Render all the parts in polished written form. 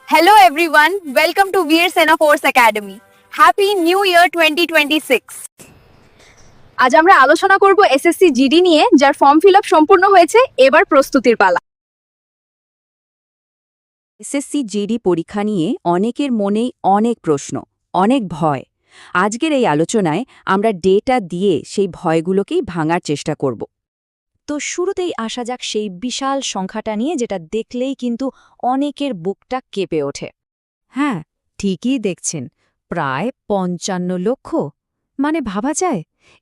Hello everyone, welcome to Veer Sena Force Academy. Happy New Year 2026. আজ আমরা আলোচনা করব এসএসসি জিডি নিয়ে, যার ফর্ম ফিল আপ সম্পূর্ণ হয়েছে। এবার প্রস্তুতির পালা। এসএসসি জিডি পরীক্ষা নিয়ে অনেকের মনেই অনেক প্রশ্ন, অনেক ভয়। আজকের এই আলোচনায় আমরা ডেটা দিয়ে সেই ভয়গুলোকেই ভাঙার চেষ্টা করব। তো শুরুতেই আসা যাক সেই বিশাল সংখ্যাটা নিয়ে, যেটা দেখলেই কিন্তু অনেকের বুকটা কেঁপে ওঠে। হ্যাঁ, ঠিকই দেখছেন, প্রায় ৫৫ লক্ষ। মানে ভাবা যায়,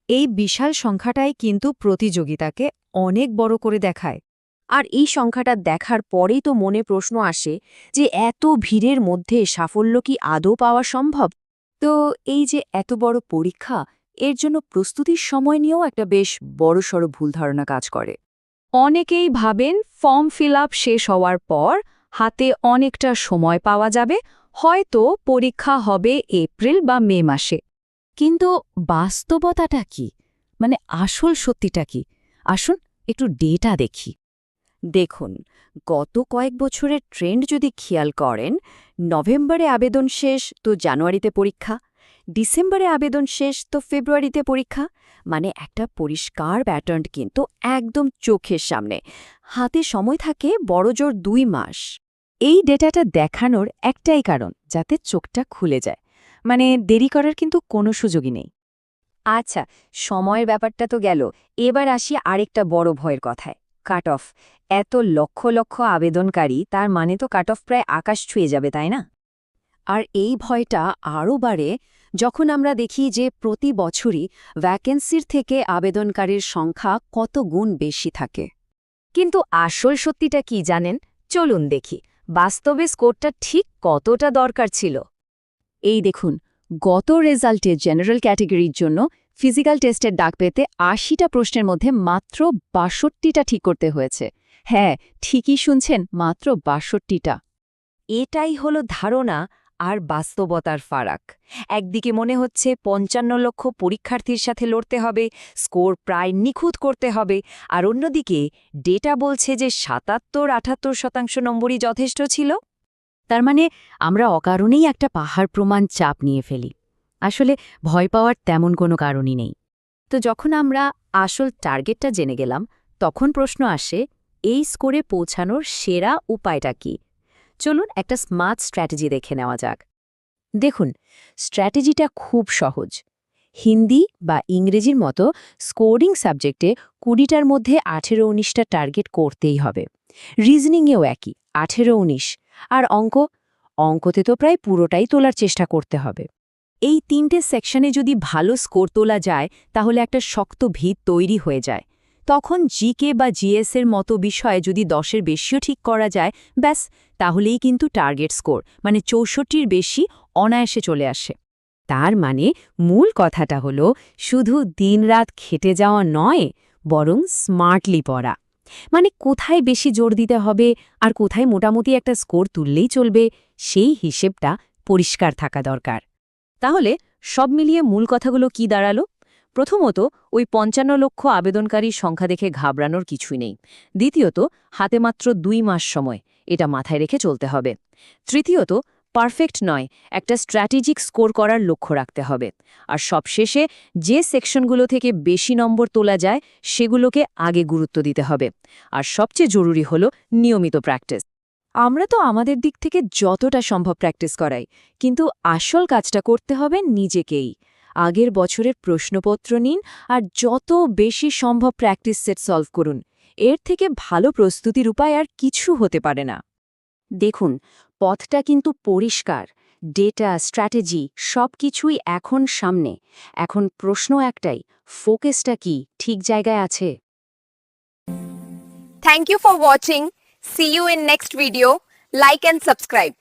এই বিশাল সংখ্যাটাই কিন্তু প্রতিযোগিতাকে অনেক বড় করে দেখায়। আর এই সংখ্যাটা দেখার পরেই তো মনে প্রশ্ন আসে যে এত ভিড়ের মধ্যে সাফল্য কি আদৌ পাওয়া সম্ভব? তো এই যে এত বড় পরীক্ষা, এর জন্য প্রস্তুতির সময় নিয়েও একটা বেশ বড়সড় ভুল ধারণা কাজ করে। অনেকেই ভাবেন ফর্ম ফিল আপ শেষ হওয়ার পর হাতে অনেকটা সময় পাওয়া যাবে, হয়তো পরীক্ষা হবে এপ্রিল বা মে মাসে। কিন্তু বাস্তবতাটা কি? মানে আসল সত্যিটা কি? আসুন একটু ডেটা দেখি। দেখুন, গত কয়েক বছরের ট্রেন্ড যদি খেয়াল করেন, নভেম্বরে আবেদন শেষ তো জানুয়ারিতে পরীক্ষা, ডিসেম্বরে আবেদন শেষ তো ফেব্রুয়ারিতে পরীক্ষা। মানে একটা পরিষ্কার প্যাটার্ন কিন্তু একদম চোখের সামনে। হাতে সময় থাকে বড়জোর ২ মাস। এই ডেটাটা দেখানোর একটাই কারণ, যাতে চোখটা খুলে যায়। মানে দেরি করার কিন্তু কোনো সুযোগই নেই। আচ্ছা, সময়ের ব্যাপারটা তো গেল, এবার আসি আরেকটা বড় ভয়ের কথায়, কাট অফ। এত লক্ষ লক্ষ আবেদনকারী, তার মানে তো কাট অফ প্রায় আকাশ ছুঁয়ে যাবে, তাই না? আর এই ভয়টা আরও বাড়ে যখন আমরা দেখি যে প্রতি বছরই ভ্যাকেন্সির থেকে আবেদনকারীর সংখ্যা কত গুণ বেশি থাকে। কিন্তু আসল সত্যিটা কি জানেন? চলুন দেখি বাস্তবে স্কোরটা ঠিক কতটা দরকার ছিল। এই দেখুন, গত রেজাল্টে জেনারেল ক্যাটেগরির জন্য ফিজিক্যাল টেস্টের ডাক পেতে ৮০টা প্রশ্নের মধ্যে মাত্র ৬২টা ঠিক করতে হয়েছে। হ্যাঁ, ঠিকই শুনছেন, মাত্র ৬২টা। এটাই হলো ধারণা আর বাস্তবতার ফারাক। একদিকে মনে হচ্ছে ৫৫ লক্ষ পরীক্ষার্থীর সাথে লড়তে হবে, স্কোর প্রায় নিখুঁত করতে হবে, আর অন্যদিকে ডেটা বলছে যে ৭৭-৭৮% নম্বরই যথেষ্ট ছিল। তার মানে আমরা অকারণেই একটা পাহাড় প্রমাণ চাপ নিয়ে ফেলি। আসলে ভয় পাওয়ার তেমন কোনো কারণই নেই। তো যখন আমরা আসল টার্গেটটা জেনে গেলাম, তখন প্রশ্ন আসে, এই স্কোরে পৌঁছানোর সেরা উপায়টা কি? চলুন একটা স্মার্ট স্ট্র্যাটেজি দেখে নেওয়া যাক। দেখুন, স্ট্র্যাটেজিটা খুব সহজ। হিন্দি বা ইংরেজির মতো স্কোরিং সাবজেক্টে ২০টার মধ্যে ১৮-১৯টা টার্গেট করতেই হবে। রিজনিংয়েও একই, ১৮-১৯। আর অঙ্কতে তো প্রায় পুরোটাই তোলার চেষ্টা করতে হবে। এই ৩টে সেকশনে যদি ভালো স্কোর তোলা যায়, তাহলে একটা শক্ত ভিত তৈরি হয়ে যায়। তখন জিকে বা জিএসের মতো বিষয়ে যদি ১০-এর বেশিও ঠিক করা যায়, ব্যাস, তাহলেই কিন্তু টার্গেট স্কোর মানে ৬৪-র বেশি অনায়াসে চলে আসে। তার মানে মূল কথাটা হলো শুধু দিনরাত খেটে যাওয়া নয়, বরং স্মার্টলি পড়া। মানে কোথায় বেশি জোর দিতে হবে আর কোথায় মোটামুটি একটা স্কোর তুললেই চলবে, সেই হিসেবটা পরিষ্কার থাকা দরকার। তাহলে সব মিলিয়ে মূল কথাগুলো কি দাঁড়ালো? প্রথমত, ওই ৫৫ লক্ষ আবেদনকারীর সংখ্যা দেখে ঘাবড়ানোর কিছুই নেই। দ্বিতীয়ত, হাতে মাত্র ২ মাস সময়, এটা মাথায় রেখে চলতে হবে। তৃতীয়ত, পারফেক্ট নয়, একটা স্ট্র্যাটেজিক স্কোর করার লক্ষ্য রাখতে হবে। আর সবশেষে, যে সেকশনগুলো থেকে বেশি নম্বর তোলা যায় সেগুলোকে আগে গুরুত্ব দিতে হবে। আর সবচেয়ে জরুরি হলো নিয়মিত প্র্যাকটিস। আমরা তো আমাদের দিক থেকে যতটা সম্ভব প্র্যাকটিস করাই, কিন্তু আসল কাজটা করতে হবে নিজেকেই। আগের বছরের প্রশ্নপত্র নিন আর যত বেশি সম্ভব প্র্যাকটিস সেট সলভ করুন। এর থেকে ভালো প্রস্তুতির উপায় আর কিছু হতে পারে না। দেখুন, পথটা কিন্তু পরিষ্কার। ডেটা, স্ট্র্যাটেজি সবকিছুই এখন সামনে। এখন প্রশ্ন একটাই, ফোকাসটা কি ঠিক জায়গায় আছে? Thank you for watching. See you in next video. Like and subscribe.